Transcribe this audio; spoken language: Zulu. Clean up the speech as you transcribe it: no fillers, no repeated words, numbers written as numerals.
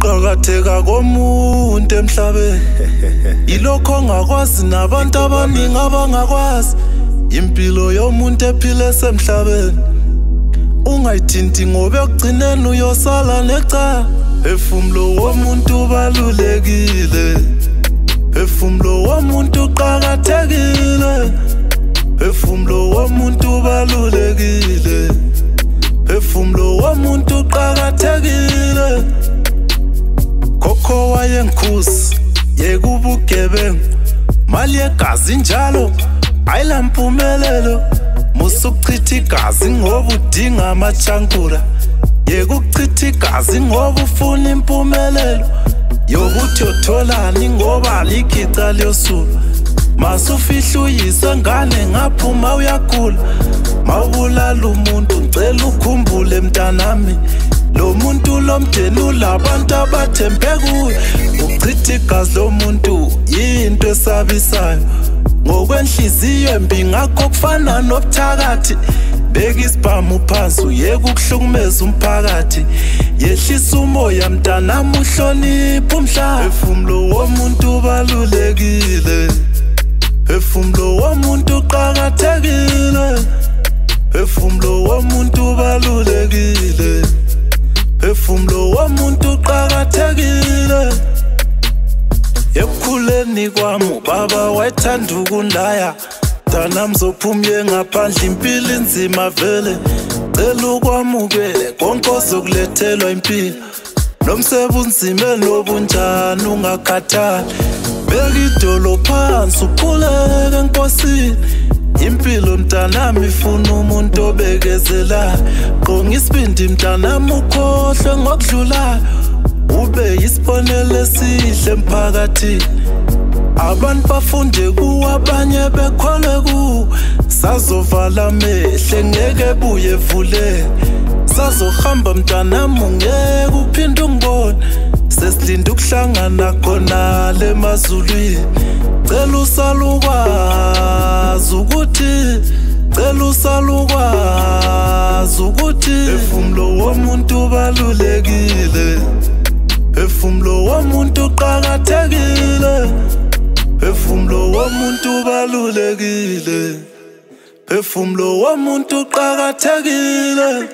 Ukuqhakatheka komuntu emhlabeni ilokho ongakwazi nabantu abaningi abangakwazi. Impilo yomuntu ephila esemhlabeni ungayithinti ngoba ekugcineni uyosala necala. Phefumulo womuntu ubalulekile, phefumulo womuntu uqhakathekile, phefumulo womuntu ubalulekile, phefumulo womuntu uqhakathekile. Khokho wayengikhusi yeka ubugebengu, mali yegazi njalo ayila mpumelelo. Musa ukuchitha igazi ngoba udinga amachankula, yeka ukuchitha igazi ngoba ufuna impumelelo yokuthi utholani ngoba alikho icala yosuku. Masufihla uyise ngane ngaphuma uyagula, mawubulala umuntu ngicela ukhumbule mntanami, lo muntu lomndeni ulabantu abathembe kuye. Ukuchitha igazi lomuntu yinto esabisayo ngokwenhliziyo embi, ngakho kufana nobuthakathi. Beka isibhamu phansi uyeka ukuhlukumeza umphakathi, yehlisa umoya mntanami uhloniphe umhlaba. Phefumulo womuntu ubalulekile, phefumulo womuntu uqhakathekile, phefumulo womuntu ubalulekile, phefumulo womuntu uqhakathekile. Ekukhuleni kwami ubaba wayethanda ukundaya, mntanami zophumye ngaphandle impilo inzima vele. Cela ukwamukele konke ozokulethelwa impilo, nomsebenzi unzima nobunjani ungakhathali. Beka idolo phansi ukhuleke enkosini, impilo mntanami ifuna umuntu obekezelayo. Qonga isibindi mntanami ukhohlwe ngokudlulayo, ube yisibonelo esihle emphakathini. Abantu bafunde kuwe abanye bekholwe kuwe, sazovala amehlo ngeke ebuye evuleke. Sazohamba mntanami ungeke uphinde ungibone, sesilinda ukuhlangana khona le mazulwini. Cela usale ukwazi ukuthi, cela usale ukwazi ukuthi phefumulo womuntu ubalulekile, phefumulo womuntu uqhakathekile, phefumulo womuntu ubalulekile, phefumulo womuntu uqhakathekile.